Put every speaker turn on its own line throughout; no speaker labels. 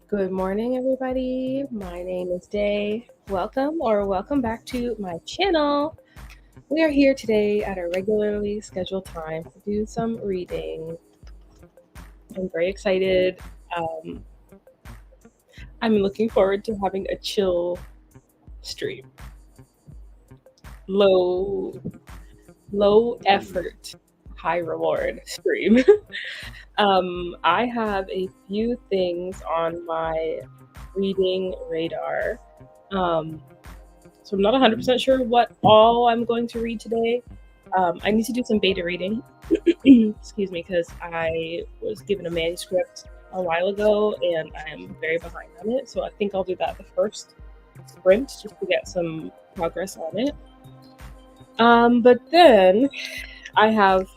Good morning, everybody. My name is Day. Welcome back to my channel. We are here today at a regularly scheduled time to do some reading. I'm very excited. Um, I'm looking forward to having a chill stream. Low, low effort, high reward stream. I have a few things on my reading radar. Um, So I'm not 100% sure what all I'm going to read today. I need to do some beta reading. Excuse me, because I was given a manuscript a while ago and I'm very behind on it. So I think I'll do that the first sprint just to get some progress on it. But then I have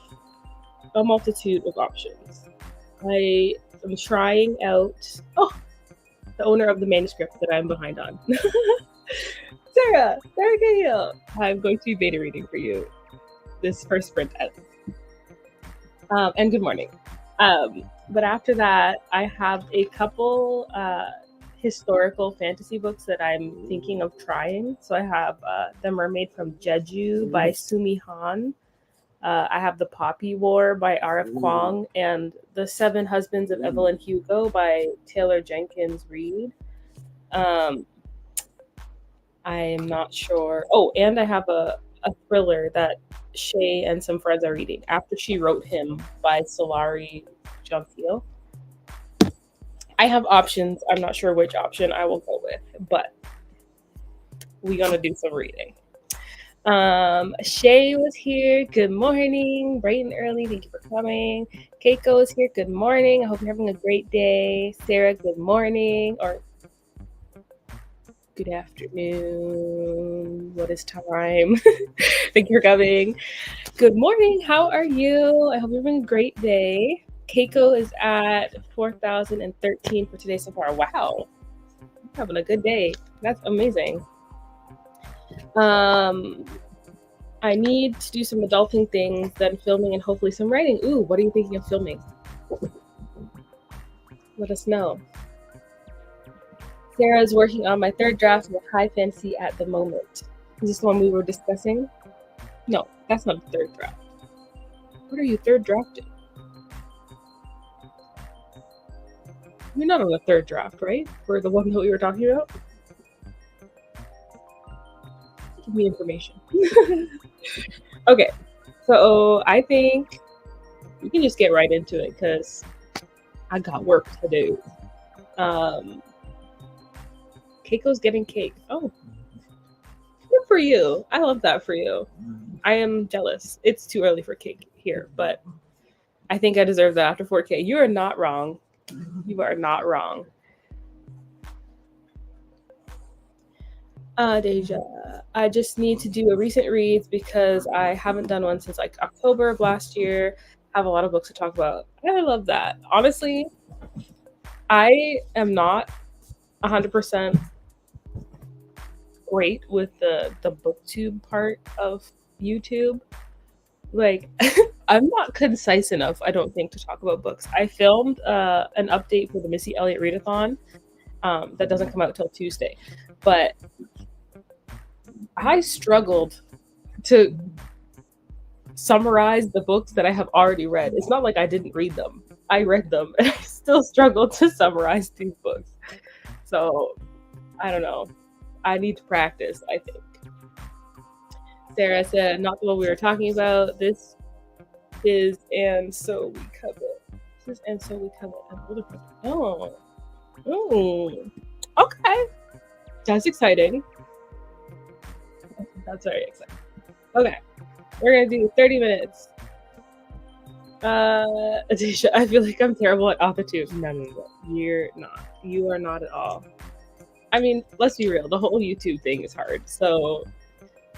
a multitude of options. I am trying out. Oh, the owner of the manuscript that I'm behind on. Sarah, there we go. I'm going to be beta reading for you this first sprint out. And good morning. But after that, I have a couple historical fantasy books that I'm thinking of trying. So I have The Mermaid from Jeju by Sumi Han. I have The Poppy War by R.F. Kuang and The Seven Husbands of Evelyn Hugo by Taylor Jenkins Reid. I'm not sure. Oh, and I have a thriller that Shay and some friends are reading, After She Wrote Him by Solari Gentile. I have options. I'm not sure which option I will go with, but we're gonna do some reading. Shay was here. Good morning, bright and early. Thank you for coming. Keiko is here. Good morning. I hope you're having a great day. Sarah, good morning or good afternoon. What is time? Thank you for coming. Good morning. How are you? I hope you're having a great day. Keiko is at 4,013 for today so far. Wow. I'm having a good day. That's amazing. I need to do some adulting things, then filming and hopefully some writing. Ooh, what are you thinking of filming? Let us know. Sarah is working on my third draft of high fantasy at the moment. Is this the one we were discussing? No, that's not the third draft. What are you third drafting? You're not on the third draft, right? For the one that we were talking about? Give me information. Okay, so I think we can just get right into it because I got work to do. Keiko's getting cake. Oh, good for you. I love that for you. I am jealous. It's too early for cake here, but I think I deserve that after 4K. You are not wrong. You are not wrong. Deja, I just need to do a recent reads because I haven't done one since like October of last year. I have a lot of books to talk about. I love that. Honestly, I am not 100% great with the booktube part of YouTube. Like, I'm not concise enough, I don't think, to talk about books. I filmed an update for the Missy Elliott Readathon that doesn't come out till Tuesday, but I struggled to summarize the books that I have already read. It's not like I didn't read them. I read them and I still struggled to summarize these books. So, I don't know. I need to practice, I think. Sarah said, not the one we were talking about. This is And So We Covet. This is And So We Covet. Oh. Oh. Okay. That's exciting. That's very exciting. Okay. We're going to do 30 minutes. Adisha, I feel like I'm terrible at AuthorTube. No. You're not. You are not at all. I mean, let's be real. The whole YouTube thing is hard. So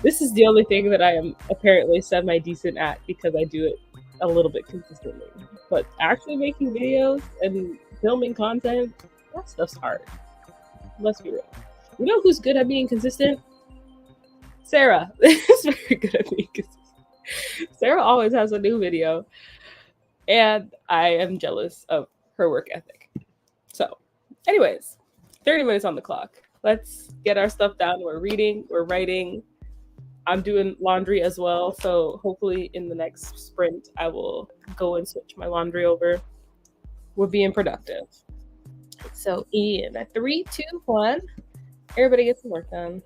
this is the only thing that I am apparently semi-decent at because I do it a little bit consistently. But actually making videos and filming content, that stuff's hard. Let's be real. You know who's good at being consistent? Sarah is very good at being consistent. Sarah always has a new video, and I am jealous of her work ethic. So Anyways, 30 minutes on the clock. Let's get our stuff done. We're reading, we're writing. I'm doing laundry as well. So hopefully in the next sprint, I will go and switch my laundry over. We're being productive. So in a 3, 2, 1, everybody gets some work done.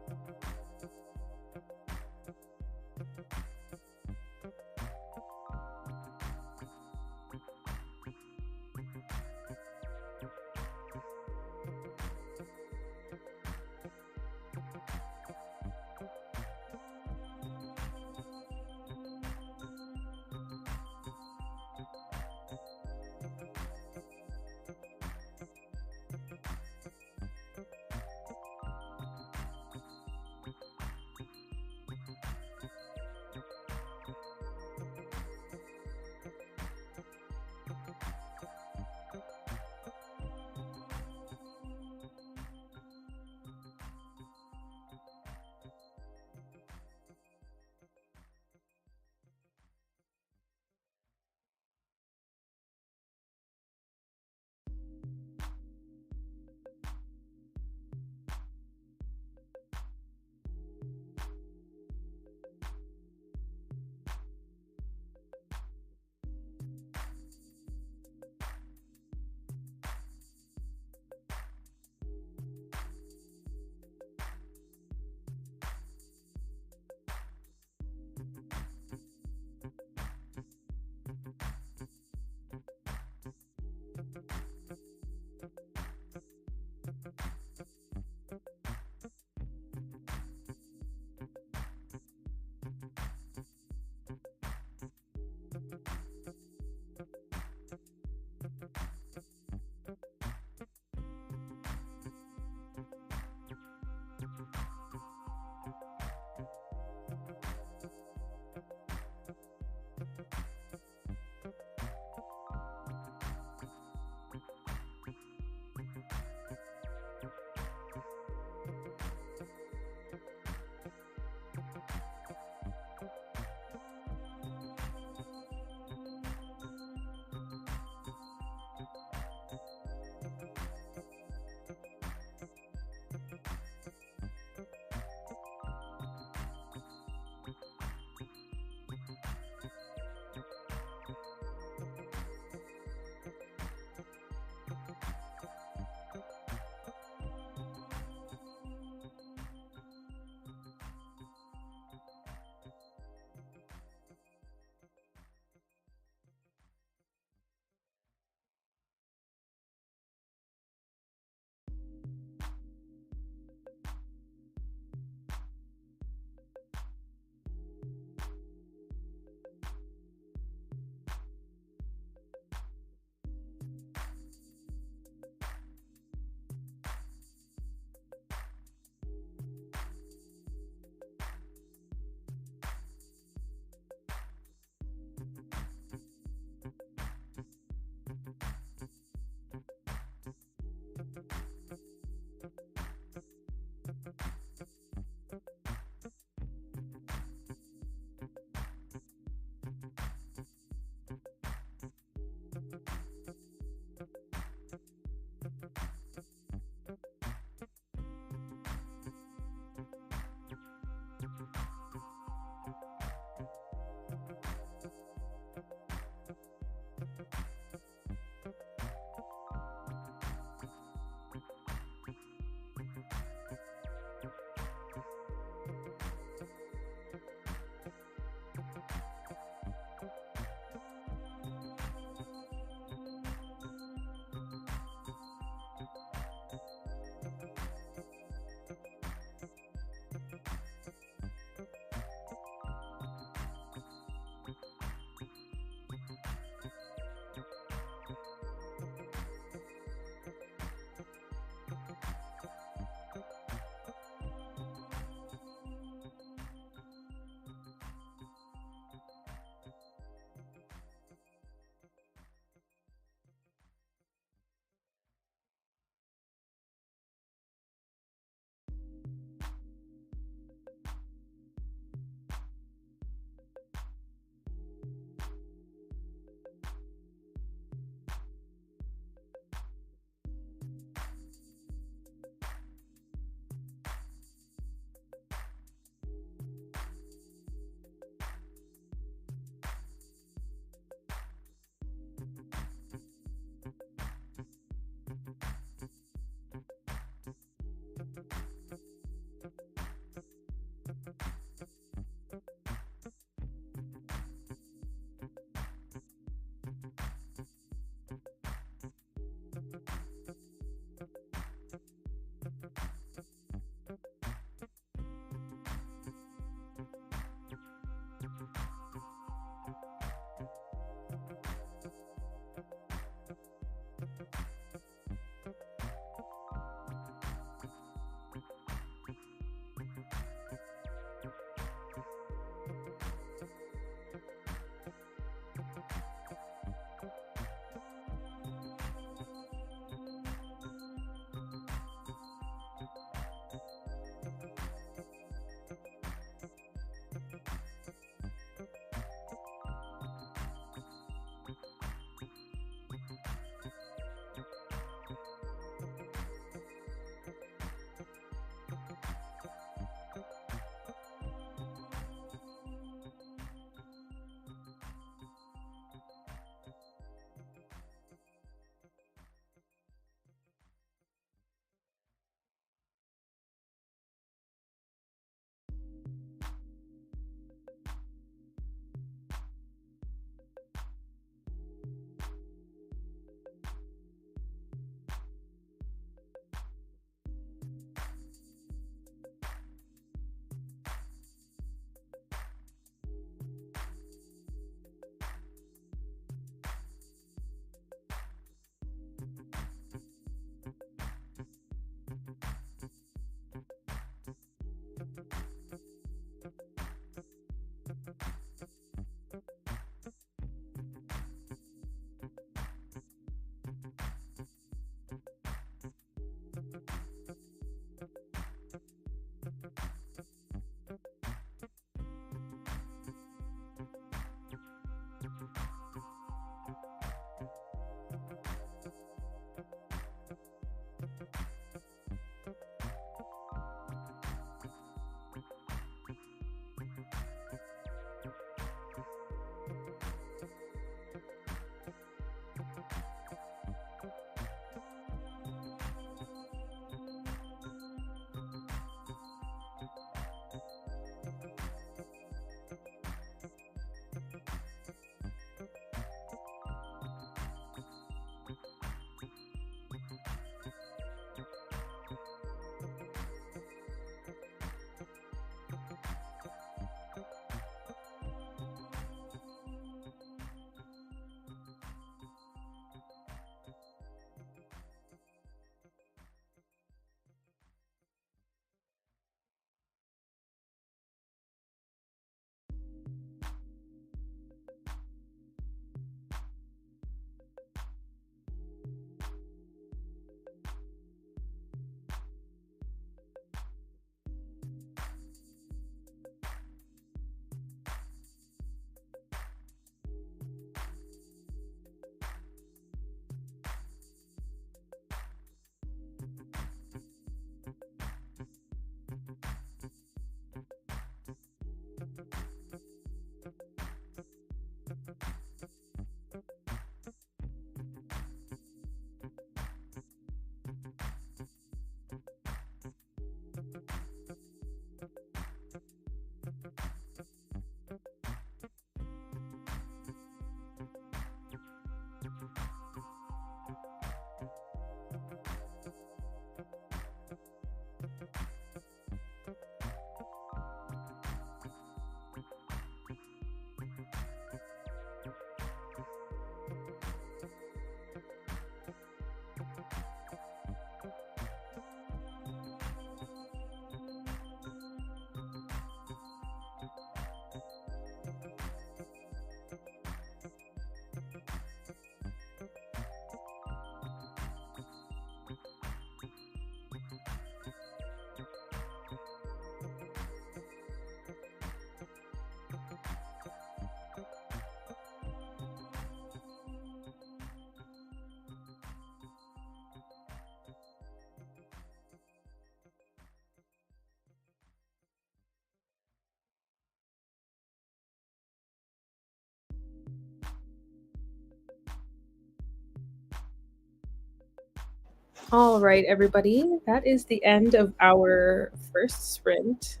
All right, everybody. That is the end of our first sprint.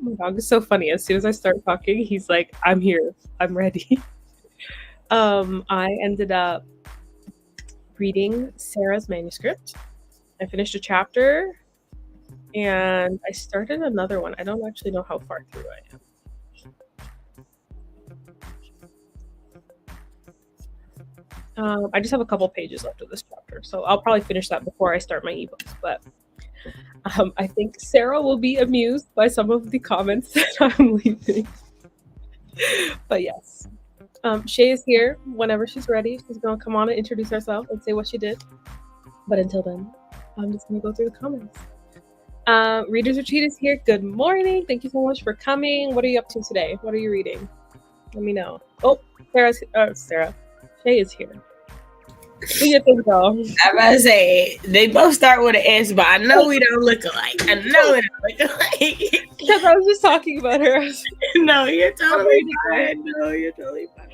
My dog is so funny. As soon as I start talking, he's like, "I'm here. I'm ready." I ended up reading Sarah's manuscript. I finished a chapter, and I started another one. I don't actually know how far through I am. I just have a couple pages left of this chapter, so I'll probably finish that before I start my ebooks. But I think Sarah will be amused by some of the comments that I'm leaving. But yes, Shay is here whenever she's ready. She's gonna come on and introduce herself and say what she did. But until then, I'm just gonna go through the comments. Readers Retreat is here. Good morning. Thank you so much for coming. What are you up to today? What are you reading? Let me know. Oh, Sarah. Shay is here. Do your thing, girl.
I'm about to say they both start with an S, but I know we don't look alike. I know we don't look alike.
Because I was just talking about her.
No, you're totally fine. No, you're totally fine.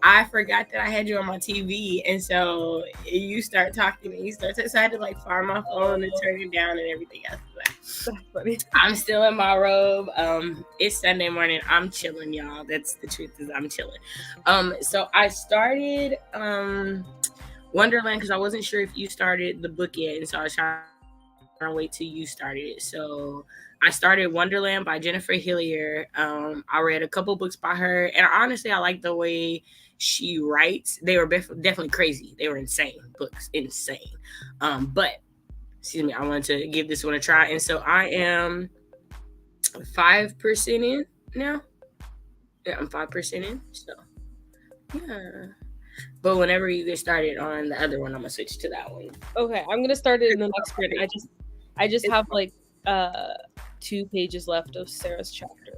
I forgot that I had you on my TV, and so you start talking, and you start. So I had to like find my phone and turn it down and everything else.
That's funny.
I'm still in my robe. It's Sunday morning. I'm chilling, y'all. That's the truth. Is I'm chilling. So I started Wonderland because I wasn't sure if you started the book yet, and so I was trying to wait till you started it. So I started Wonderland by Jennifer Hillier. I read a couple books by her, and honestly, I like the way she writes. They were definitely crazy. They were insane books, insane. But excuse me, I wanted to give this one a try, and so I am 5% in now. Yeah, I'm 5% in. So yeah. But whenever you get started on the other one, I'm gonna switch to that one.
Okay, I'm gonna start it in the next sprint. I just have like 2 pages left of Sarah's chapter.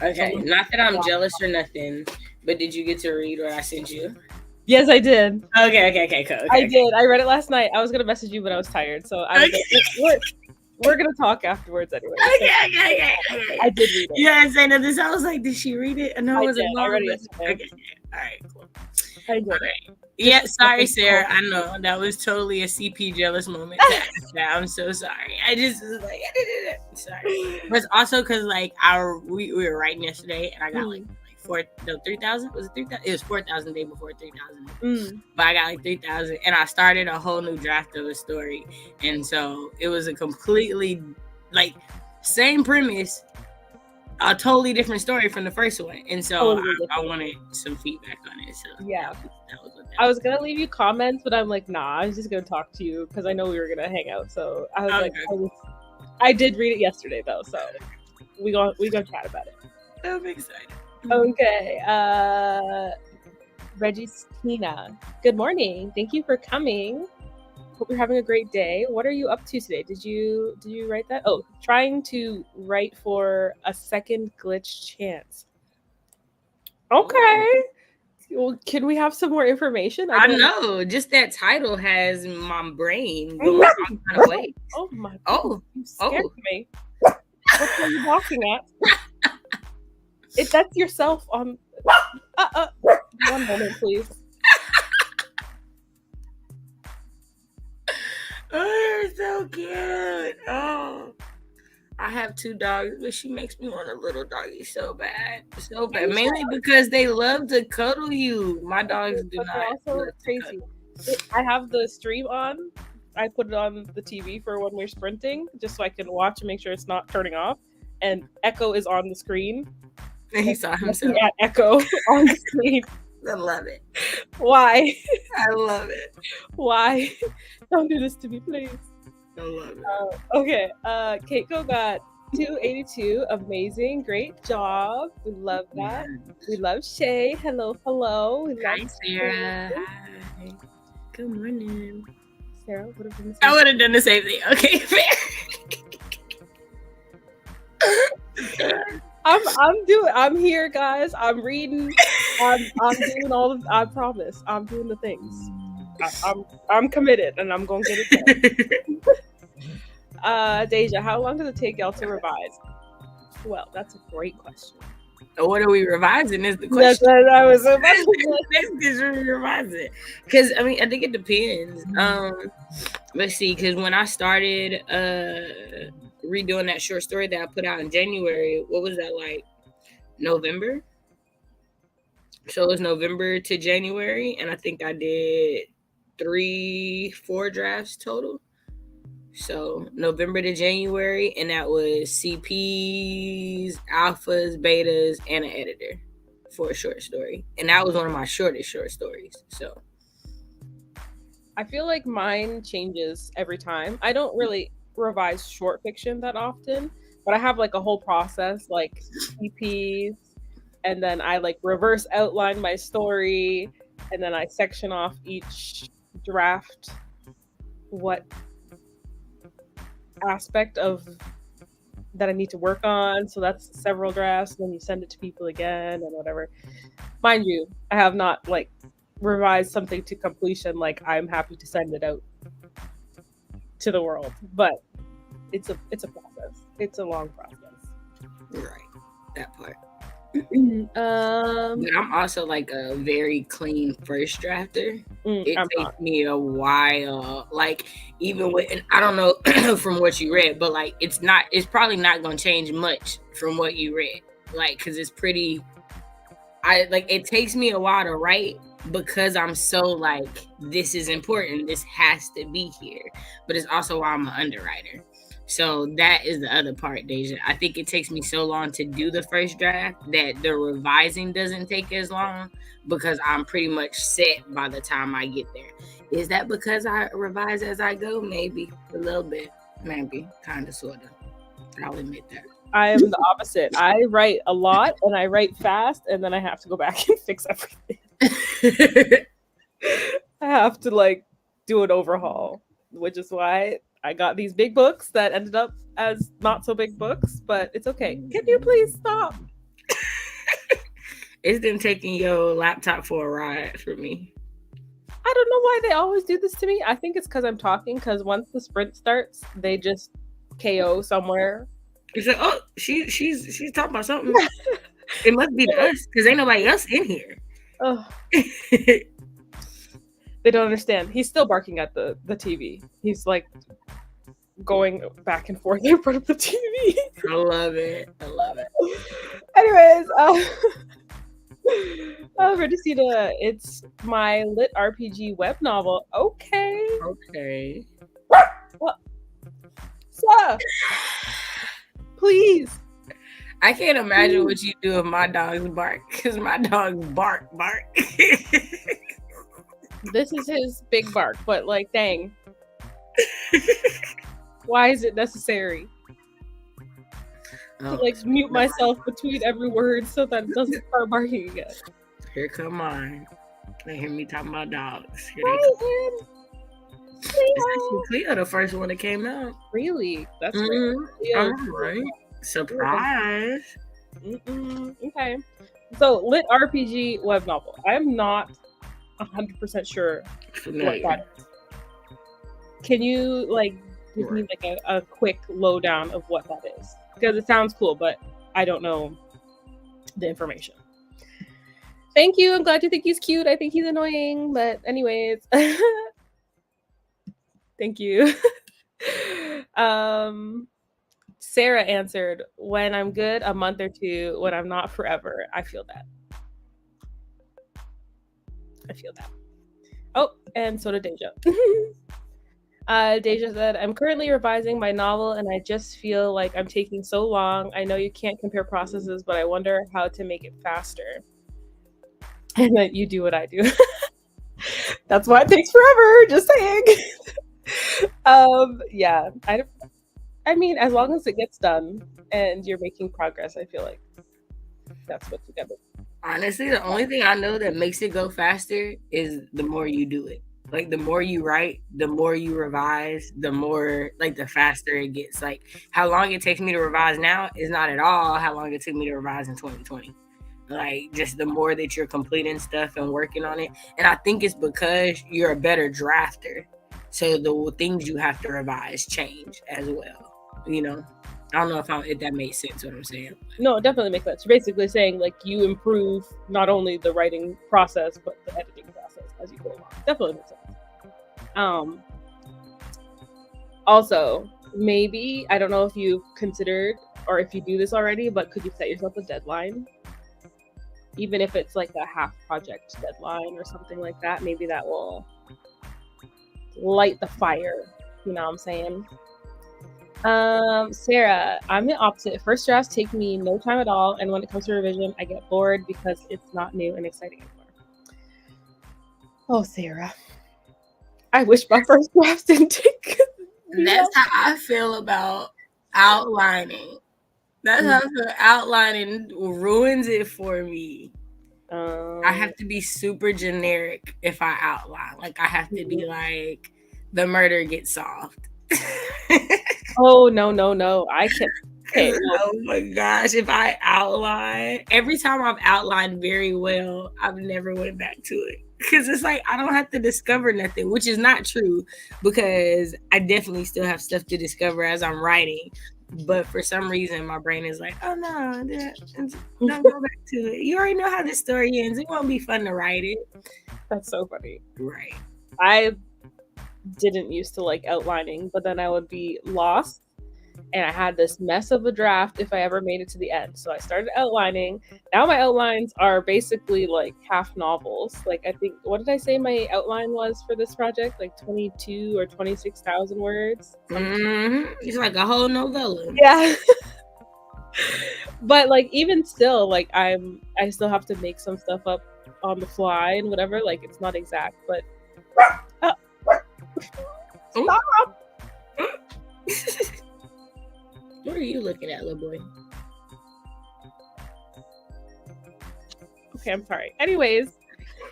Okay, not that I'm jealous or nothing, but did you get to read what I sent you?
Yes, I did.
Okay, cool.
I did. I read it last night. I was gonna message you, but I was tired, so we're gonna talk afterwards anyway.
Okay.
I did read it.
Yeah, say nothing. I was like, did she read it? No, it wasn't.
I read it yesterday.
Okay, all right, cool.
I did.
Right. Yeah, sorry, Sarah. I know that was totally a CP jealous moment. I'm so sorry. I just was like, sorry. But it's also because like we were writing yesterday, and I got like 3,000. Was it 3,000? It was 4,000 the day before 3,000. But I got like 3,000, and I started a whole new draft of a story, and so it was a completely like same premise. A totally different story from the first one, and so I wanted some feedback on it. So
yeah, I was gonna leave you comments, but I'm like, nah, I was just gonna talk to you because I know we were gonna hang out. So I was like, I did read it yesterday though, so we gonna chat about it.
I'm excited.
Okay, Registina, good morning. Thank you for coming. Hope you're having a great day. What are you up to today? Did you write that? Oh, trying to write for a second glitch chance. Okay. Well, can we have some more information?
I know. Just that title has my brain going all kind of ways.
Oh my God. You scared me. What are you walking at? If that's yourself on one moment, please.
Oh, you're so cute. Oh, I have 2 dogs, but she makes me want a little doggy so bad. Mainly because they love to cuddle you. My dogs do not.
Also crazy. I have the stream on. I put it on the TV for when we're sprinting, just so I can watch and make sure it's not turning off. And Echo is on the screen.
And he saw himself.
At Echo on the screen.
I love it.
Why?
I love it.
Why? Don't do this to me, please.
I love it.
Okay. Keiko got 282. Amazing. Great job. We love that. We love Shay. Hello.
Hi, Sarah. Hi. Good morning.
Sarah would have done the same.
I would have done the same thing. Okay, fair.
I'm here, guys. I'm reading. I'm doing all of. I promise. I'm doing the things. I'm committed, and I'm gonna get it done. Deja, how long does it take y'all to revise? Well, that's a great question.
What are we revising is the
That's
question.
what I was about to
That's what we revising. Because I mean, I think it depends. Let's see. Because when I started redoing that short story that I put out in January, what was that, like November? So it was November to January, and I think I did 4 drafts total. So November to January, and that was CPs, alphas, betas, and an editor for a short story. And that was one of my shortest short stories. So
I feel like mine changes every time. I don't really revise short fiction that often, but I have like a whole process, like CPs, and then I like reverse outline my story, and then I section off each draft what aspect of that I need to work on. So that's several drafts. Then you send it to people again and whatever. Mind you, I have not like revised something to completion. Like I'm happy to send it out to the world, but it's a process. It's a long process.
right, that part.
um,
But I'm also like a very clean first drafter. It
I'm
takes
not.
me a while, like even with, and I don't know from what you read, but like it's probably not going to change much from what you read, like because it's pretty. It takes me a while to write because I'm so like, this is important, this has to be here, but it's also why I'm an underwriter. So that is the other part, Deja. I think it takes me so long to do the first draft that the revising doesn't take as long because I'm pretty much set by the time I get there. Is that because I revise as I go? Maybe a little bit, maybe, kind of, sort of. I'll admit that.
I am the opposite. I write a lot and I write fast, and then I have to go back and fix everything. I have to like do an overhaul, which is why I got these big books that ended up as not so big books, but it's okay. Can you please stop?
It's been taking your laptop for a ride for me.
I don't know why they always do this to me. I think it's because I'm talking, because once the sprint starts, they just KO somewhere.
It's like, oh, she's talking about something. It must be to us because ain't nobody else in here.
Oh. They don't understand. He's still barking at the TV. He's like going back and forth in front of the TV.
I love it.
Anyways, Verdicida, it's my lit RPG web novel. Okay. Well, so, please.
I can't imagine what you do if my dogs bark, because my dogs bark.
This is his big bark, but like, dang. Why is it necessary to like mute myself between every word so that it doesn't start barking again?
Here come mine. They hear me talking about dogs. Here
Hi,
Cleo. Cleo, the first one that came out.
Really? That's
right. Surprise.
Okay. So, lit RPG web novel. I am not 100% sure what that is. Can you like give me like a quick lowdown of what that is? Because it sounds cool, but I don't know the information. Thank you. I'm glad you think he's cute. I think he's annoying, but anyways. Thank you. Sarah answered, when I'm good, a month or two. When I'm not, forever. I feel that. Oh, and so did Deja. Deja said, I'm currently revising my novel and I just feel like I'm taking so long. I know you can't compare processes, but I wonder how to make it faster. And then you do what I do. That's why it takes forever. Just saying. Yeah. I mean, as long as it gets done and you're making progress, I feel like that's what you gotta do.
Honestly, the only thing I know that makes it go faster is the more you do it. Like, the more you write, the more you revise, the more, like, the faster it gets. Like, how long it takes me to revise now is not at all how long it took me to revise in 2020. Like, just the more that you're completing stuff and working on it. And I think it's because you're a better drafter. So the things you have to revise change as well, you know? I don't know if that makes sense what I'm saying.
No, it definitely makes sense. You're basically saying like you improve not only the writing process but the editing process as you go along. Definitely makes sense. Also, maybe I don't know if you've considered or if you do this already, but could you set yourself a deadline? Even if it's like a half project deadline or something like that, maybe that will light the fire. You know what I'm saying? Sarah, I'm the opposite. First drafts take me no time at all, and when it comes to revision, I get bored because it's not new and exciting anymore. Oh, Sarah, I wish my first drafts didn't take.
That's how I feel about outlining. That's how I feel. Outlining ruins it for me. I have to be super generic if I outline. Like I have to be like, the murder gets solved.
Oh no! I can't. Okay.
Oh my gosh! If I outline, every time I've outlined very well, I've never went back to it because it's like I don't have to discover nothing, which is not true because I definitely still have stuff to discover as I'm writing. But for some reason, my brain is like, oh no, don't go back to it. You already know how this story ends. It won't be fun to write it.
That's so funny.
Right.
I didn't used to like outlining, but then I would be lost and I had this mess of a draft if I ever made it to the end. So I started outlining. Now my outlines are basically like half novels. Like I think, what did I say my outline was for this project? Like 22 or 26,000 words.
Mm-hmm. It's like a whole novella.
Yeah. But like even still, like I still have to make some stuff up on the fly and whatever. Like it's not exact, but stop.
What are you looking at, little boy?
Okay, I'm sorry. Anyways,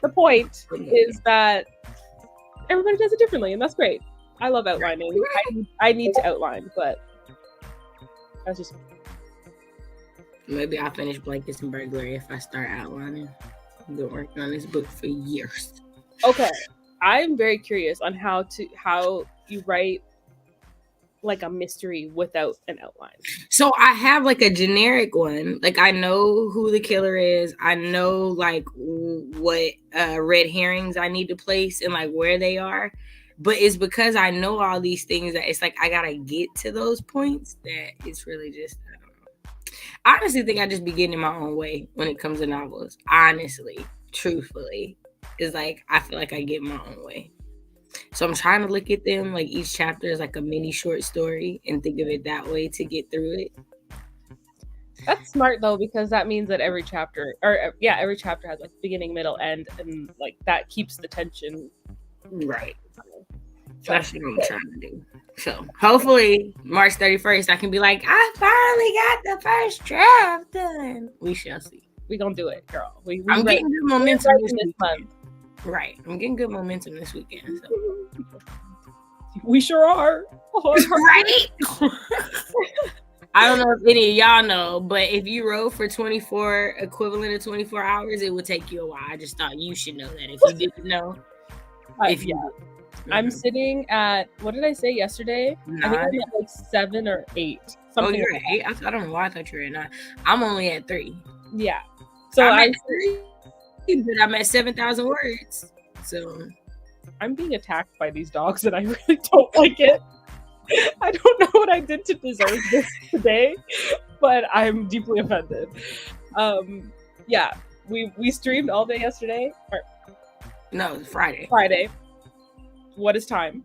the point is that everybody does it differently, and that's great. I love outlining. I need to outline, but that's just
maybe I'll finish Blankets and Burglary if I start outlining. I've been working on this book for years.
Okay, I'm very curious on how you write like a mystery without an outline.
So I have like a generic one. Like I know who the killer is. I know like what red herrings I need to place and like where they are. But it's because I know all these things that it's like I gotta get to those points that it's really just, I don't know. I honestly think I just be getting in my own way when it comes to novels. Honestly, truthfully. It's like I feel like I get my own way. So I'm trying to look at them like each chapter is like a mini short story and think of it that way to get through it.
That's smart though, because that means that every chapter has like beginning, middle, end, and like that keeps the tension.
Right. That's what I'm trying to do. So hopefully March 31st I can be like, I finally got the first draft done. We shall see.
We gonna do it, girl.
I'm getting good momentum this
month.
Right. I'm getting good momentum this weekend. So.
We sure are.
Right? I don't know if any of y'all know, but if you wrote for 24 equivalent of 24 hours, it would take you a while. I just thought you should know that if you didn't know.
I'm sitting at, what did I say yesterday? 9. I think I'm at like 7 or 8.
Oh, you're at 8? I don't know why I thought you were at 9. I'm only at 3.
Yeah. So
I'm at 3. But I'm at 7,000 words. So
I'm being attacked by these dogs and I really don't like it. I don't know what I did to deserve this today, but I'm deeply offended. Yeah, we streamed all day yesterday.
No, it's Friday.
What is time?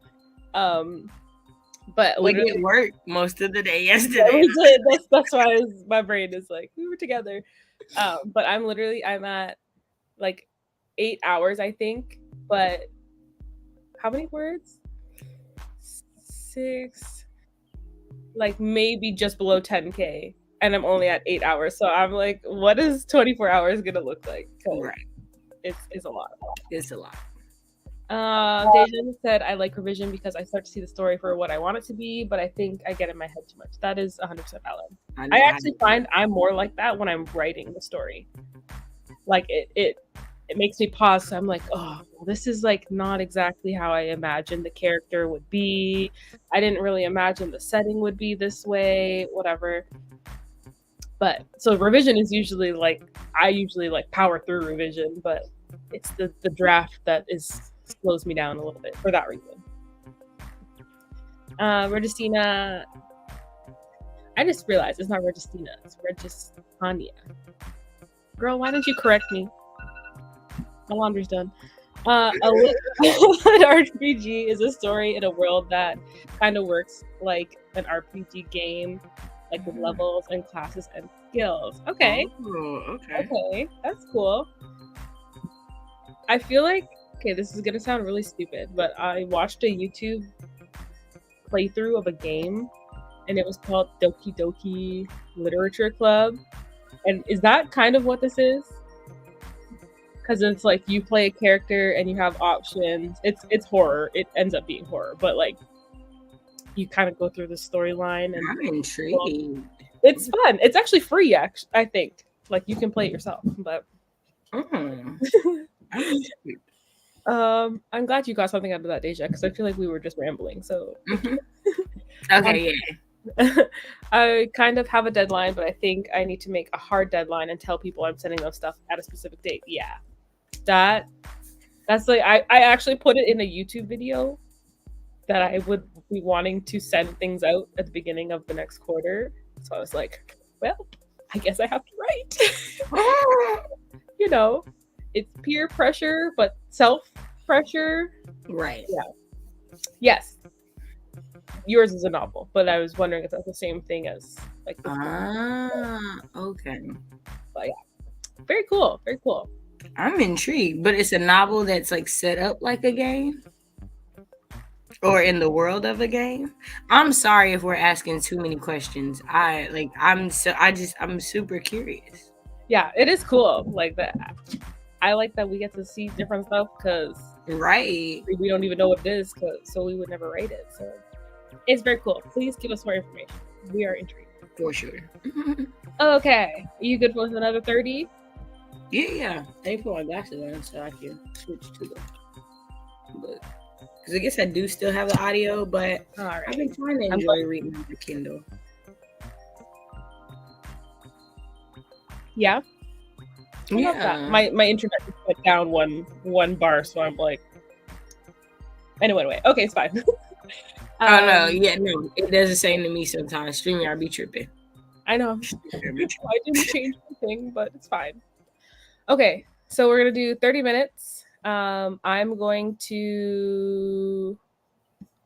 But
we didn't work most of the day yesterday.
Yeah, we did. That's why my brain is like, we were together. But I'm at like 8 hours, I think. But how many words? 6, like maybe just below 10K, and I'm only at 8 hours. So I'm like, what is 24 hours gonna look like?
Right.
It's a lot.
It's a lot.
Dejan said, I like revision because I start to see the story for what I want it to be, but I think I get in my head too much. That is 100% valid. I actually find I'm more like that when I'm writing the story. Like it it makes me pause. So I'm like, oh, well, this is like not exactly how I imagined the character would be. I didn't really imagine the setting would be this way, whatever. But so revision is usually like, I usually like power through revision, but it's the draft that slows me down a little bit for that reason. Registina, I just realized it's not Registina, it's Registania. Girl, why didn't you correct me? My laundry's done. An RPG is a story in a world that kind of works like an RPG game, like with levels and classes and skills. Okay.
Oh,
Okay, that's cool. I feel like, okay, this is gonna sound really stupid, but I watched a YouTube playthrough of a game, and it was called Doki Doki Literature Club. And is that kind of what this is? Because it's like you play a character and you have options. It's horror. It ends up being horror, but like you kind of go through the storyline. And
I'm intrigued.
Well, it's fun. It's actually free. Actually, I think like you can play it yourself. But I'm glad you got something out of that, Deja, because I feel like we were just rambling. So
okay, yeah.
I kind of have a deadline, but I think I need to make a hard deadline and tell people I'm sending them stuff at a specific date. Yeah, that's like I actually put it in a YouTube video that I would be wanting to send things out at the beginning of the next quarter. So I was like, well, I guess I have to write. You know, it's peer pressure, but self pressure.
Right.
Yeah. Yes. Yours is a novel, but I was wondering if that's the same thing as like.
Okay.
But yeah, very cool. Very cool.
I'm intrigued, but it's a novel that's like set up like a game, or in the world of a game. I'm sorry if we're asking too many questions. I'm super curious.
Yeah, it is cool. Like that. I like that we get to see different stuff because
right,
we don't even know what it is, so we would never rate it. So it's very cool. Please give us more information. We are intrigued.
For sure.
Okay. Are you good for another 30?
Yeah. I put my glasses on so I can switch to them. But because I guess I do still have the audio, but
all right.
I've been trying to enjoy reading the Kindle.
Yeah.
Yeah.
My internet went down one bar, so I'm like. And it went away. Okay, it's fine.
Oh no, yeah, no, it does the same to me sometimes. StreamYard be tripping.
I know. I didn't change anything, but it's fine. Okay, so we're gonna do 30 minutes. I'm going to.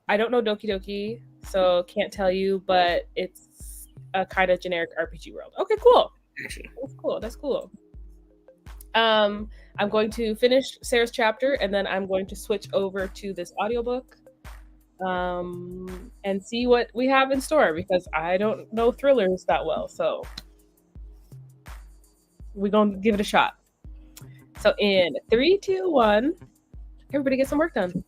I don't know Doki Doki, so can't tell you, but it's a kind of generic RPG world. Okay, cool. That's cool. I'm going to finish Sarah's chapter, and then I'm going to switch over to this audiobook. And see what we have in store because I don't know thrillers that well, so we're gonna give it a shot. So in 3, 2, 1, everybody get some work done.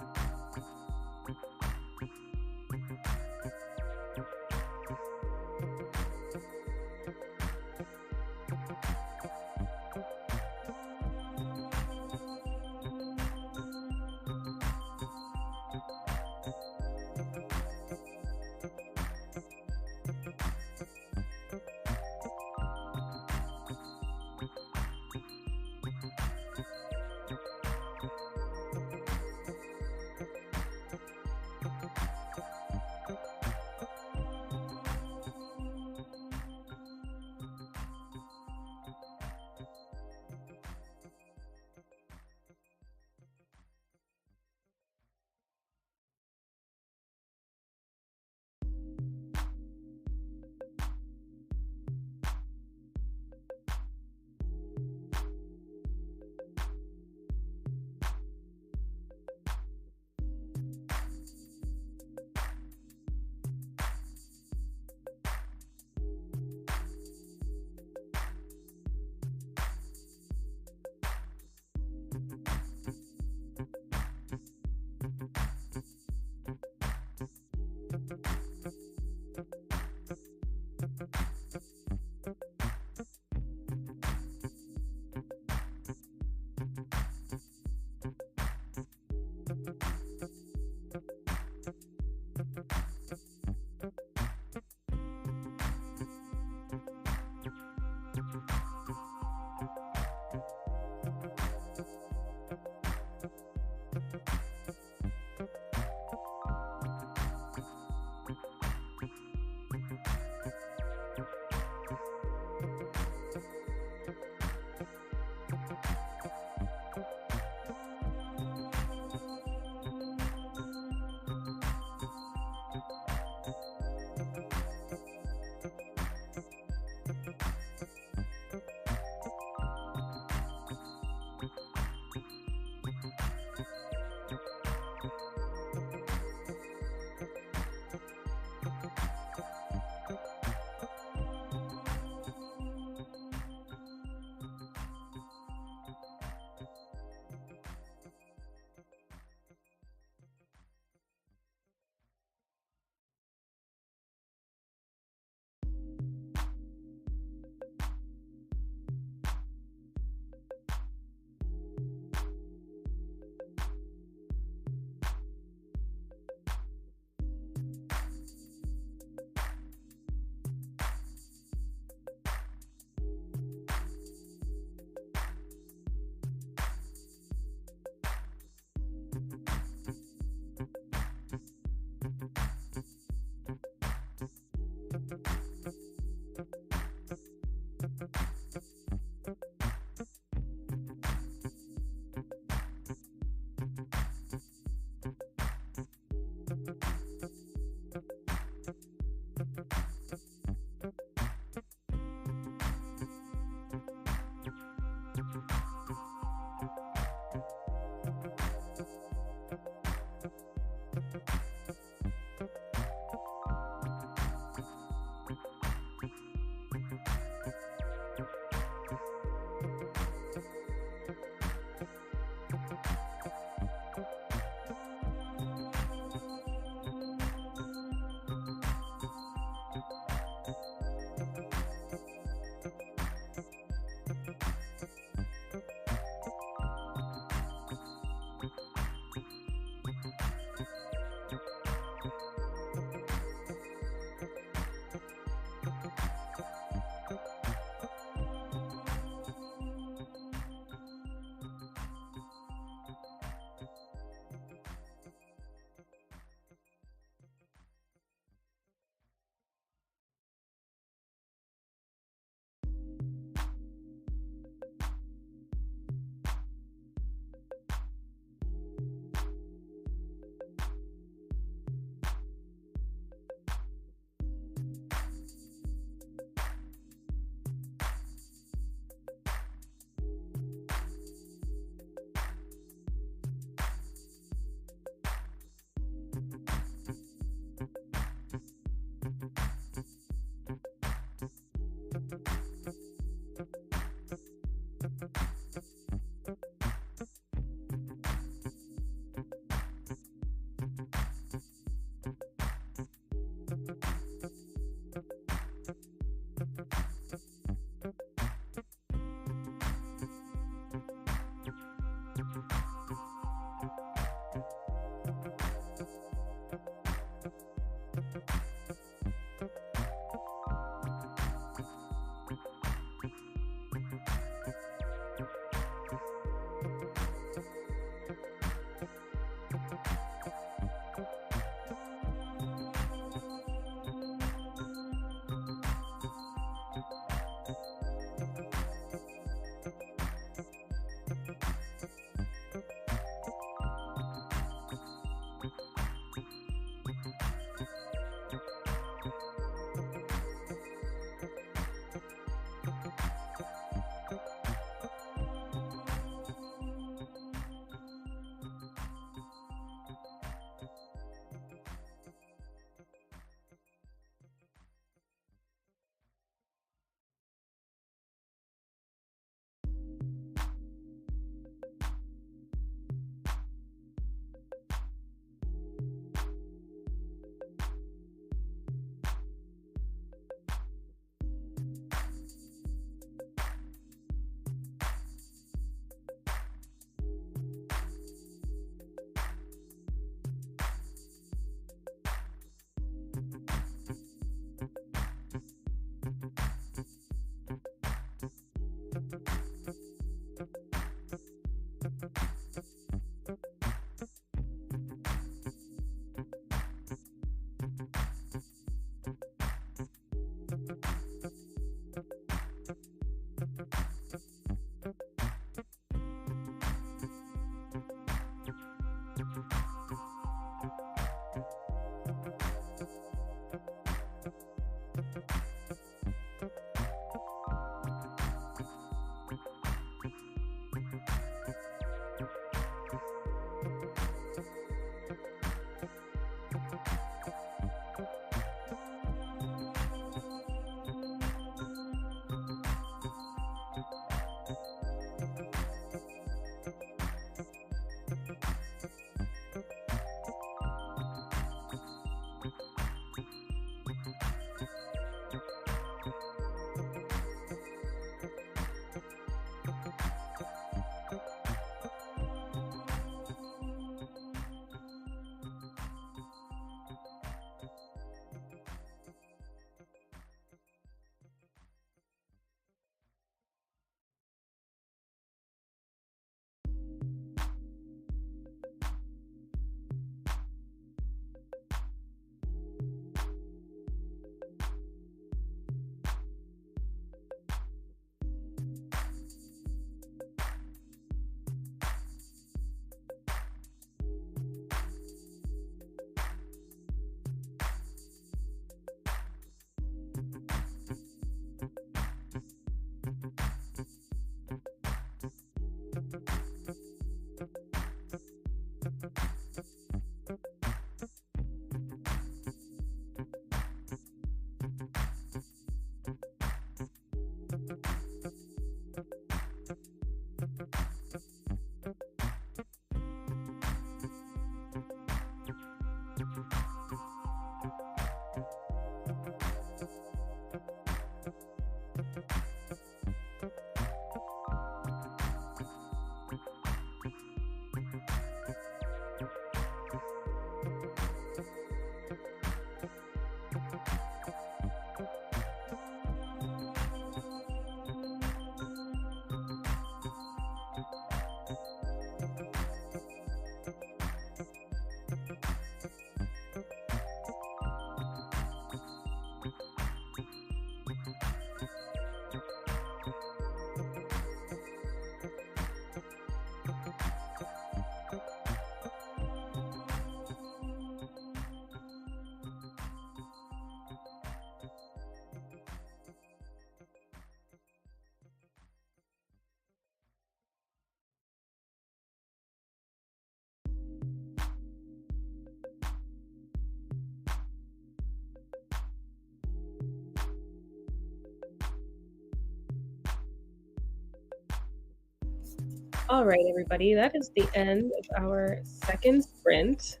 All right, everybody, that is the end of our second sprint.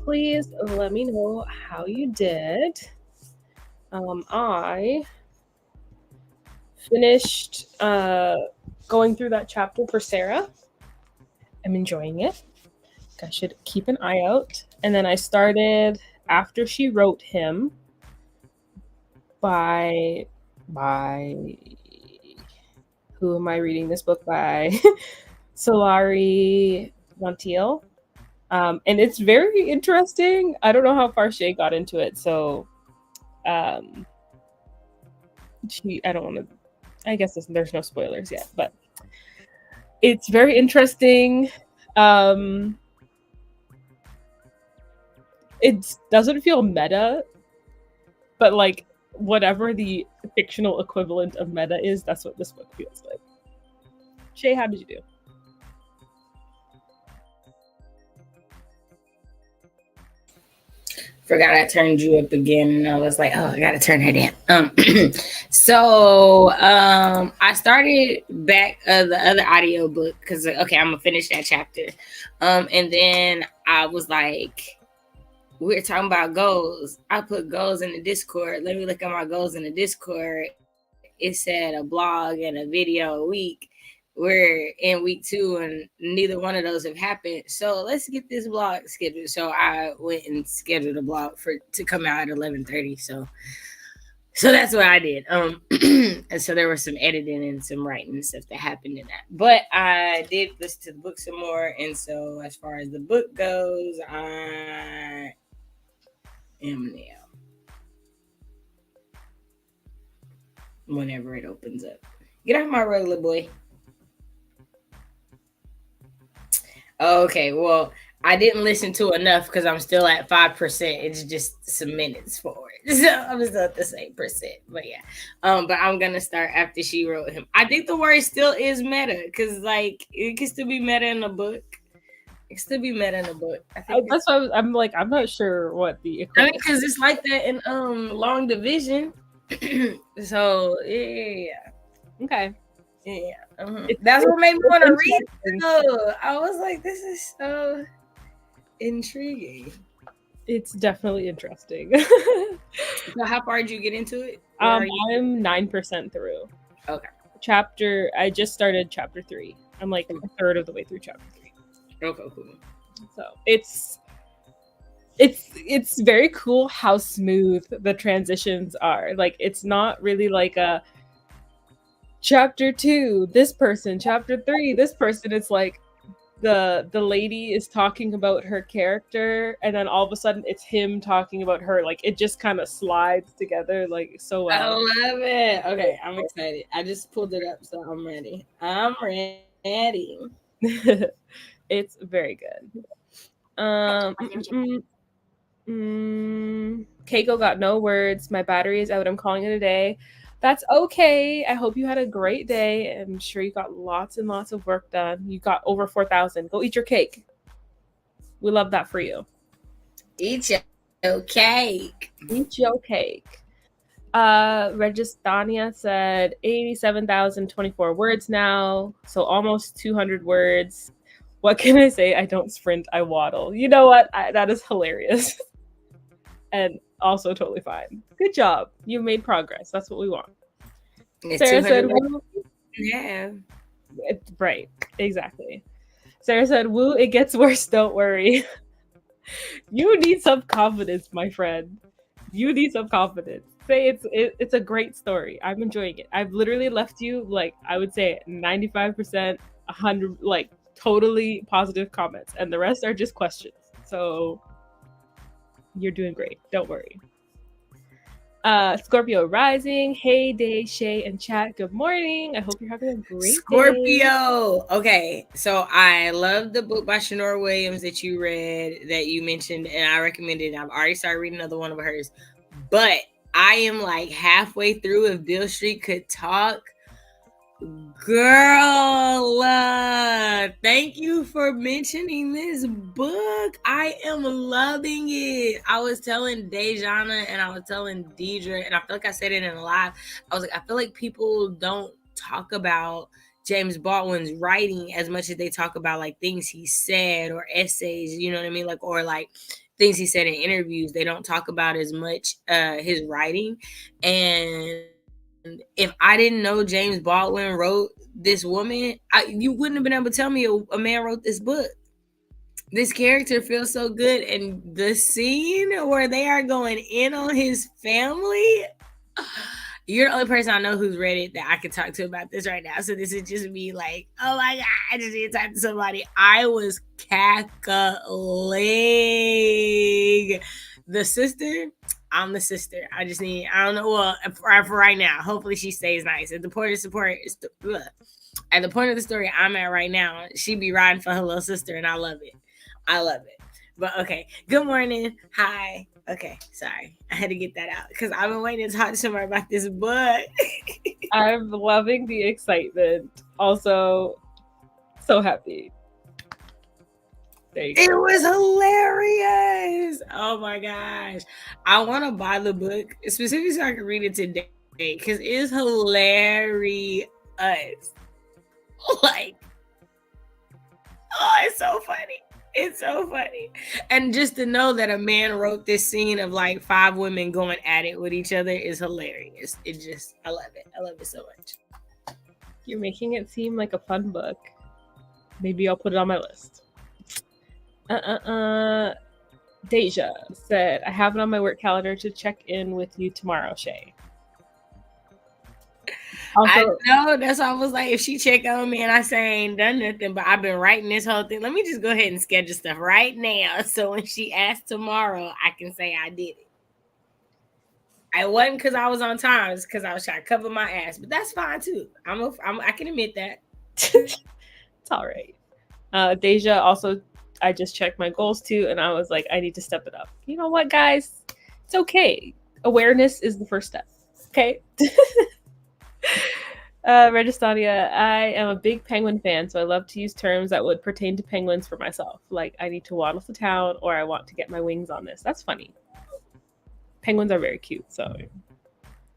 Please let me know how you did. I finished going through that chapter for Sarah. I'm enjoying it. I should keep an eye out. And then I started After She Wrote Him by who am I reading this book by? Solari Montiel. And it's very interesting. I don't know how far Shay got into it, so I don't want to. I guess there's no spoilers yet, but it's very interesting. It doesn't feel meta, but like whatever the fictional equivalent of meta is, that's what this book feels like. Shay, how did you do?
Forgot I turned you up again, and I was like, oh, I gotta turn her down. So I started back the other audio book because okay, I'm gonna finish that chapter. And then I was like, we're talking about goals. I put goals in the Discord. Let me look at my goals in the Discord. It said a blog and a video a week. We're in week 2 and neither one of those have happened. So let's get this blog scheduled. So I went and scheduled a blog to come out at 11:30. So that's what I did. And so there was some editing and some writing stuff that happened in that. But I did listen to the book some more. And so as far as the book goes, I am now. Whenever it opens up. Get off my road, little boy. Okay, well, I didn't listen to enough because I'm still at 5%. It's just some minutes forward. So I'm still at the same percent. But yeah. But I'm gonna start After She Wrote Him. I think the word still is meta, because like it can still be meta in the book. It can still be meta in the book. I think
that's why I'm like, I'm not sure what the
I mean, because it's like that in Long Division. So yeah.
Okay.
Yeah, that's what made me want to read it. So I was like, this is so intriguing.
It's definitely interesting.
So how far did you get into it?
I'm 9% through.
Okay.
I just started chapter 3. I'm like a third of the way through chapter 3.
Okay, cool.
So it's very cool how smooth the transitions are. Like it's not really like a chapter 2, this person, chapter 3, this person. It's like the lady is talking about her character, and then all of a sudden it's him talking about her. Like it just kind of slides together like so well.
I love it. Okay, I'm excited. I just pulled it up, so I'm ready.
It's very good. Keiko got no words. My battery is out. I'm calling it a day. That's okay. I hope you had a great day. I'm sure you got lots and lots of work done. You got over 4,000. Go eat your cake. We love that for you.
Eat your cake.
Eat your cake. Registania said 87,024 words now. So almost 200 words. What can I say? I don't sprint, I waddle. You know what? That is hilarious. And also totally fine. Good job. You made progress. That's what we want. Sarah said,
yeah.
Right. Exactly. Sarah said, woo, it gets worse. Don't worry. You need some confidence, my friend. You need some confidence. Say it's a great story. I'm enjoying it. I've literally left you like, I would say 95%, 100, like totally positive comments. And the rest are just questions. So you're doing great. Don't worry. Scorpio rising. Hey, Day, Shay, and chat. Good morning. I hope you're having a great
Scorpio. Day. Okay, so I love the book by Shanora Williams that you read, that you mentioned, and I recommended. I've already started reading another one of hers, but I am like halfway through If Beale Street Could Talk. Girl, thank you for mentioning this book. I am loving it. I was telling Dejana and I was telling Deidre, and I feel like I said it in a live. I was like, I feel like people don't talk about James Baldwin's writing as much as they talk about like things he said or essays, you know what I mean? Like, or like things he said in interviews. They don't talk about as much his writing. And if I didn't know James Baldwin wrote this woman, you wouldn't have been able to tell me a man wrote this book. This character feels so good, and the scene where they are going in on his family, you're the only person I know who's read it that I can talk to about this right now. So this is just me like, oh my God, I just need to talk to somebody. I was cackling. The sister, I'm the sister. I don't know. Well, for right now, hopefully she stays nice. At the point of support, at the point of the story I'm at right now, she be riding for her little sister, and I love it. I love it. But okay, good morning. Hi. Okay, sorry. I had to get that out because I've been waiting to talk to somebody about this book.
I'm loving the excitement. Also, so happy. There you go.
It was hilarious. Oh my gosh. I want to buy the book specifically so I can read it today because it's hilarious. Like, oh, it's so funny. It's so funny. And just to know that a man wrote this scene of like 5 women going at it with each other is hilarious. I love it. I love it so much.
You're making it seem like a fun book. Maybe I'll put it on my list. Deja said, I have it on my work calendar to check in with you tomorrow, Shay.
Also, I know, that's why I was like, if she check on me and I say I ain't done nothing, but I've been writing this whole thing, let me just go ahead and schedule stuff right now. So when she asks tomorrow, I can say I did it. I wasn't because I was on time, it's because I was trying to cover my ass, but that's fine too. I can admit that.
It's all right. Deja also, I just checked my goals too, and I was like, I need to step it up. You know what, guys? It's okay. Awareness is the first step. Okay. Registania, I am a big penguin fan, so I love to use terms that would pertain to penguins for myself. Like, I need to waddle to town, or I want to get my wings on this. That's funny. Penguins are very cute, so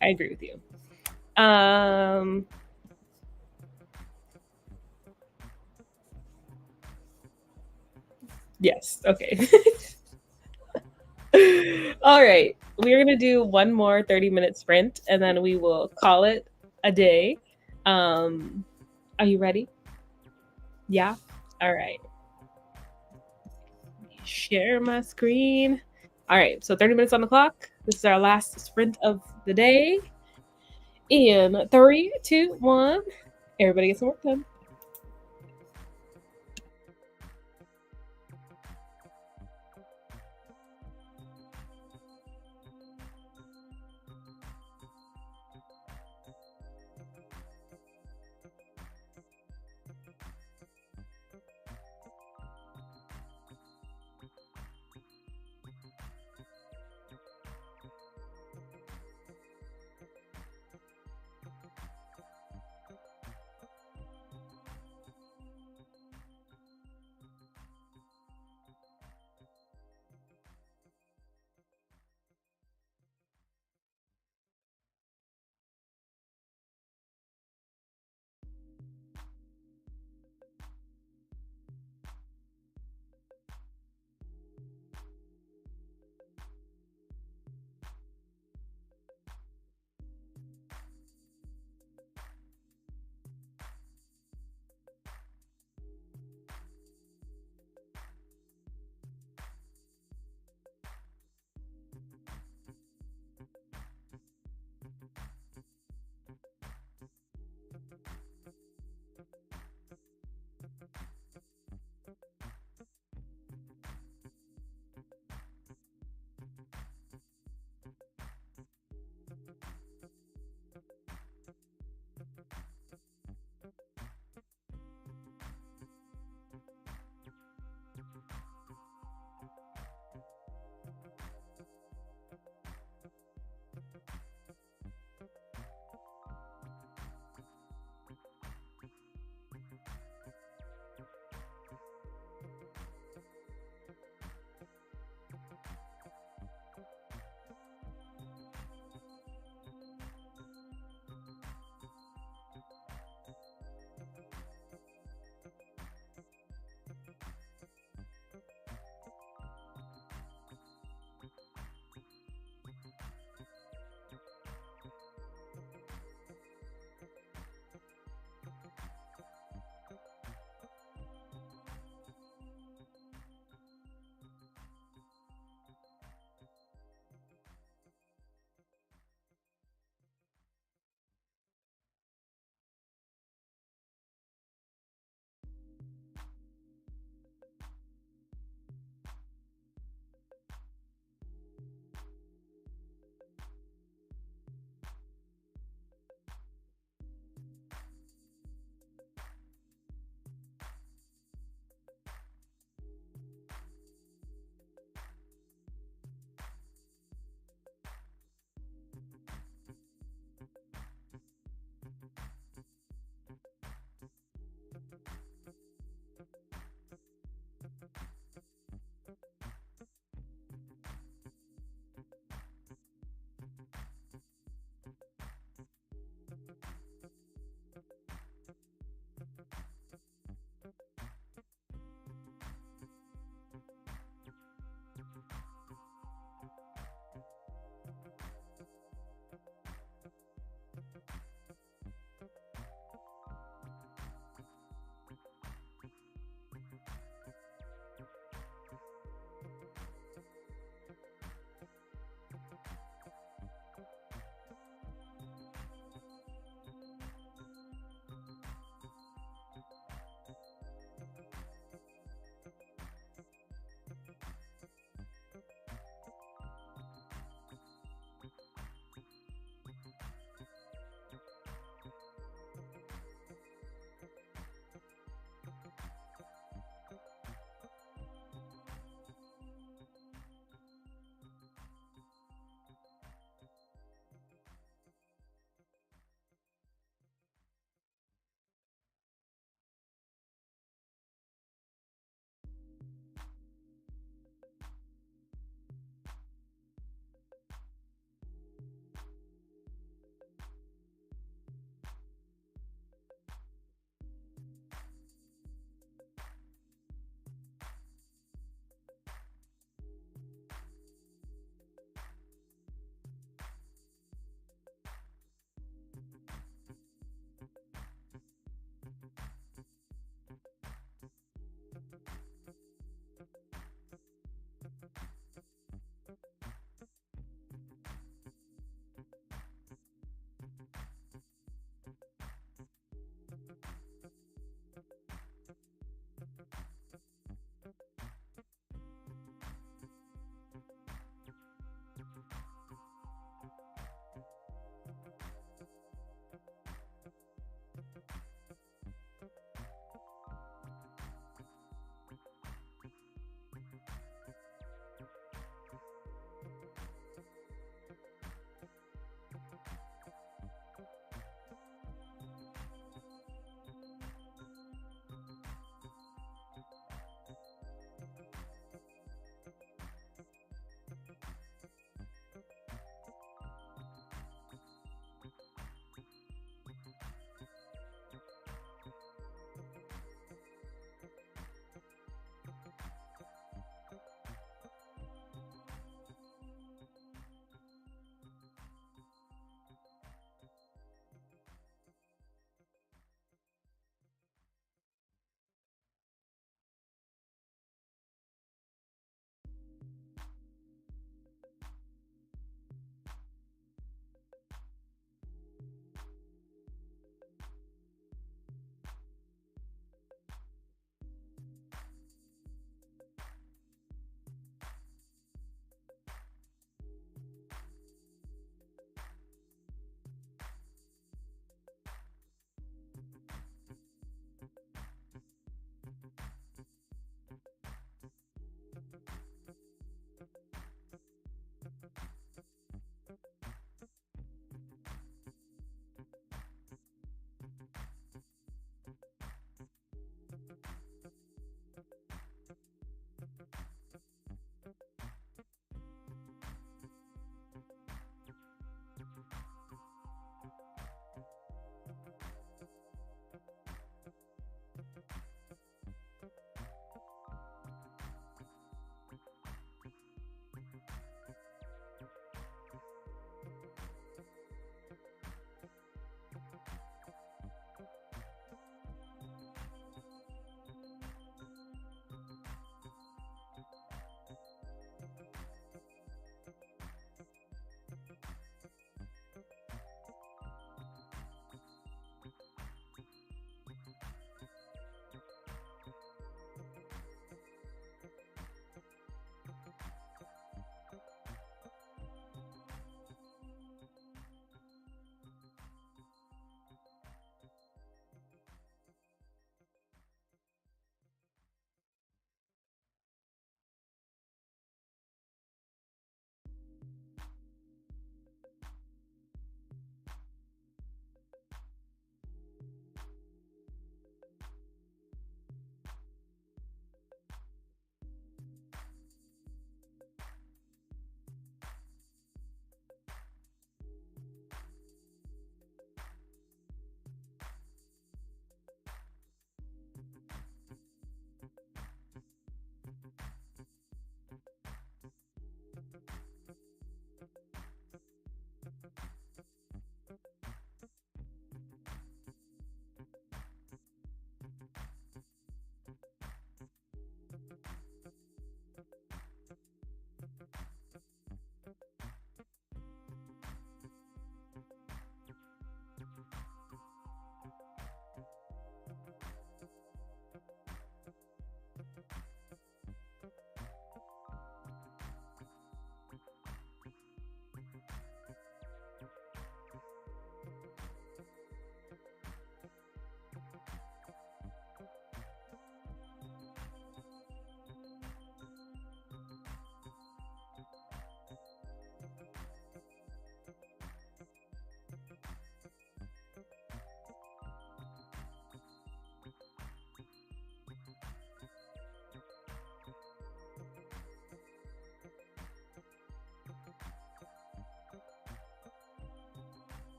I agree with you. Yes, okay. All right. We're going to do one more 30-minute sprint, and then we will call it a day. Are you ready? Yeah? All right. Share my screen. All right, so 30 minutes on the clock. This is our last sprint of the day. In 3, 2, 1. Everybody get some work done.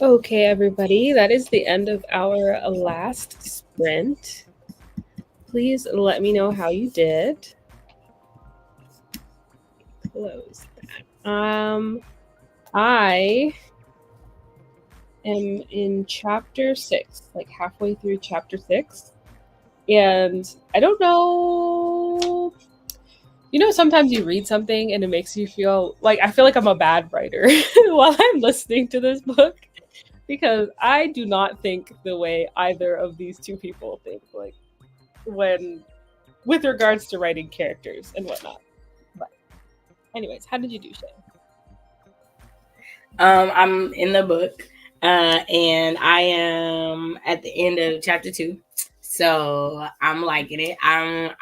Okay, everybody, that is the end of our last sprint. Please let me know how you did. Close that. I am in chapter 6, like halfway through chapter 6. And I don't know. You know, sometimes you read something and it makes you feel like I feel like I'm a bad writer while I'm listening to this book because I do not think the way either of these two people think, like when with regards to writing characters and whatnot. But anyways, how did you do, Shay?
I'm in the book, and I am at the end of chapter 2. So I'm liking it. Now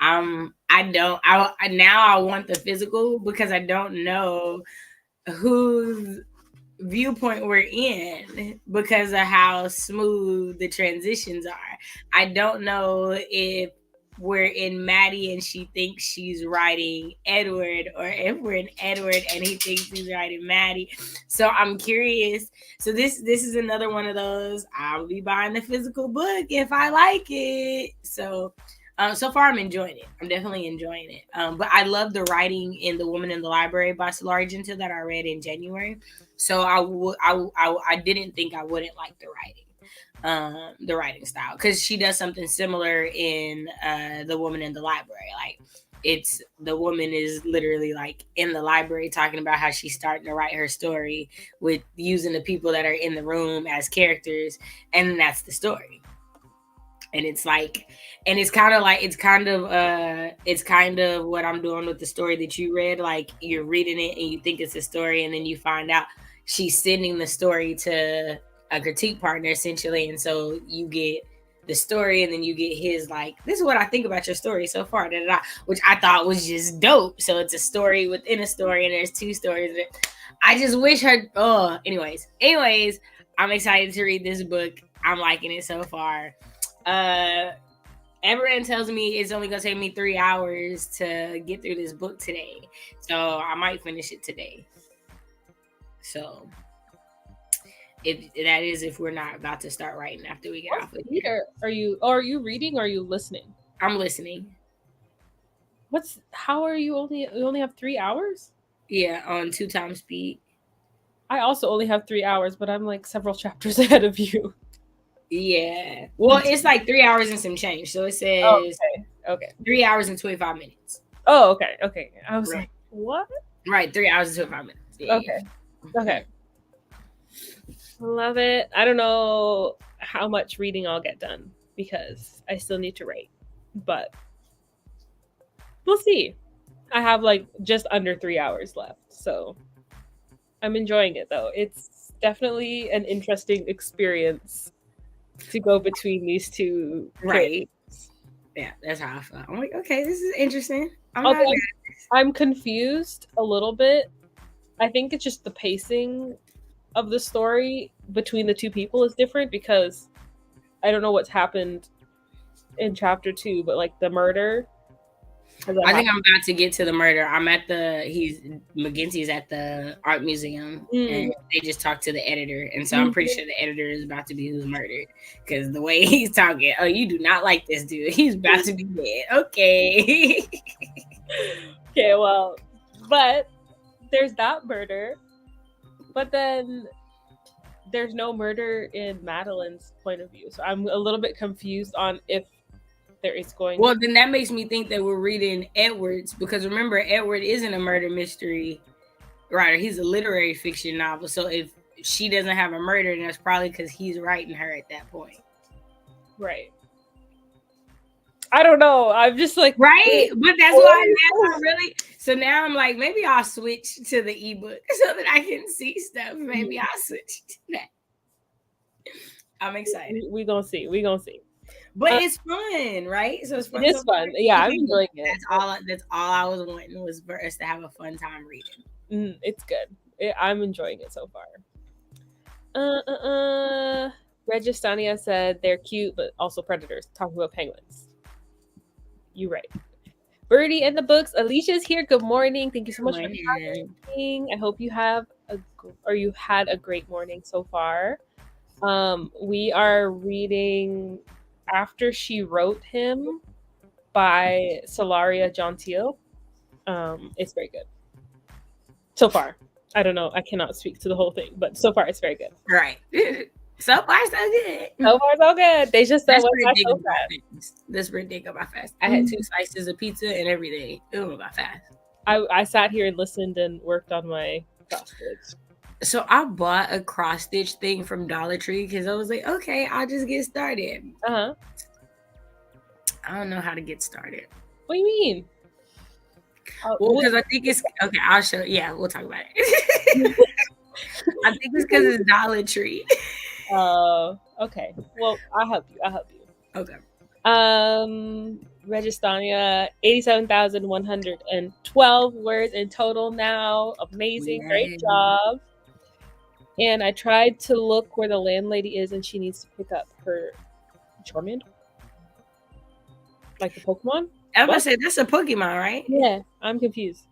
I want the physical because I don't know whose viewpoint we're in because of how smooth the transitions are. I don't know if we're in Maddie and she thinks she's writing Edward, or if we're in Edward and he thinks he's writing Maddie. So I'm curious. So this is another one of those. I'll be buying the physical book if I like it. So so far I'm enjoying it. I'm definitely enjoying it. But I love the writing in The Woman in the Library by Solari Gentile that I read in January. So I didn't think I wouldn't like the writing style, because she does something similar in The Woman in the Library. Like, it's the woman is literally like in the library talking about how she's starting to write her story with using the people that are in the room as characters, and that's the story. And it's like, and it's kind of what I'm doing with the story that you read. Like, you're reading it and you think it's a story, and then you find out she's sending the story to a critique partner essentially, and so you get the story, and then you get his, like, this is what I think about your story so far, which I thought was just dope. So it's a story within a story, and there's two stories. I just wish her. Oh, anyways, I'm excited to read this book. I'm liking it so far. Everyone tells me it's only gonna take me 3 hours to get through this book today, so I might finish it today. So if we're not about to start writing after we get off of here.
Are you reading or are you listening?
I'm listening.
How are you only have 3 hours?
Yeah, on 2 times speed.
I also only have 3 hours, but I'm like several chapters ahead of you.
Yeah. Well, it's like 3 hours and some change. So it says
okay.
3 hours and 25 minutes.
Oh, okay. I was like, what?
Right, 3 hours and 25 minutes. Yeah,
okay. Love it. I don't know how much reading I'll get done because I still need to write, but we'll see. I have like just under 3 hours left, so I'm enjoying it though. It's definitely an interesting experience to go between these two.
Right. Yeah, that's how I felt. I'm like, okay, this is interesting.
I'm confused a little bit. I think it's just the pacing of the story between the two people is different, because I don't know what's happened in chapter 2, but like the murder.
I think I'm about to get to the murder. McGinty's at the art museum, and they just talked to the editor, and so I'm pretty sure the editor is about to be who's murdered, because the way he's talking, oh, you do not like this dude. He's about to be dead. Okay.
Okay, well, but there's that murder, but then there's no murder in Madeline's point of view. So I'm a little bit confused on if there is going.
Well, then that makes me think that we're reading Edwards, because remember, Edward isn't a murder mystery writer. He's a literary fiction novel. So if she doesn't have a murder, then that's probably because he's writing her at that point.
Right. I don't know. I'm just like,
right, but that's why now I really. So now I'm like, maybe I'll switch to the ebook so that I can see stuff. Maybe I'll switch to that. I'm excited.
We gonna see.
But it's fun, right? So it's fun.
It is fun. Yeah, I'm enjoying it.
That's all I was wanting, was for us to have a fun time reading.
It's good. I'm enjoying it so far. Registania said they're cute, but also predators. Talking about penguins. You right. Birdie and the books. Alicia's here. Good morning. Thank you so much for coming. I hope you had a great morning so far. We are reading After She Wrote Him by Solaria Gentile. It's very good. So far. I don't know. I cannot speak to the whole thing, but so far it's very good.
Right. So far, so good.
So far, so good. They just
That's
went
pretty
by
big
so
about
fast.
fast. That's pretty big about fast. I had 2 slices of pizza and everything. It went by fast.
I sat here and listened and worked on my cross stitch.
So I bought a cross stitch thing from Dollar Tree because I was like, okay, I'll just get started.
Uh-huh.
I don't know how to get started.
What do you mean?
Well, because I think it's okay. I'll show. Yeah, we'll talk about it. I think it's because it's Dollar Tree.
Okay. Well, I'll help you.
Okay.
Registania, 87,112 words in total now. Amazing. Great
Yay.
job. And I tried to look where the landlady is, and she needs to pick up her Charmander. Like the Pokemon?
I was gonna say that's a Pokemon, right?
Yeah, I'm confused.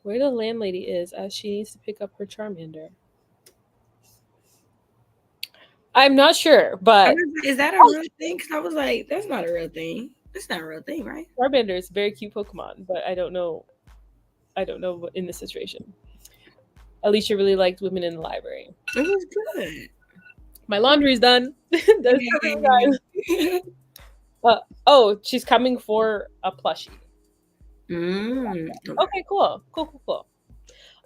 Where the landlady is, as she needs to pick up her Charmander. I'm not sure, but
Is that a real thing? Because I was like, that's not a real thing. That's not a real thing, right?
Charmander is a very cute Pokemon, but I don't know. I don't know in this situation. Alicia really liked Women in the Library.
It was good.
My laundry's done. That's guys. Oh, she's coming for a plushie. Okay, cool. All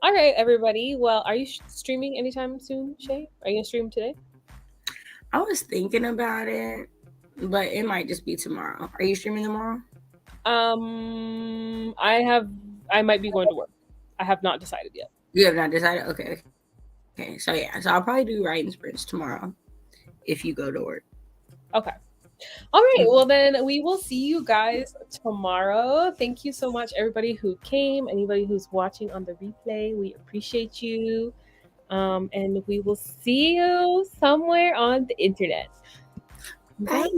right, everybody. Well, are you streaming anytime soon, Shay? Are you gonna stream today?
I was thinking about it, but it might just be tomorrow. Are you streaming tomorrow?
I might be going to work. I have not decided yet.
You have not decided? Okay. So yeah. So I'll probably do writing sprints tomorrow if you go to work.
Okay. All right. Well, then we will see you guys tomorrow. Thank you so much, everybody who came, anybody who's watching on the replay. We appreciate you. And we will see you somewhere on the internet.
Bye.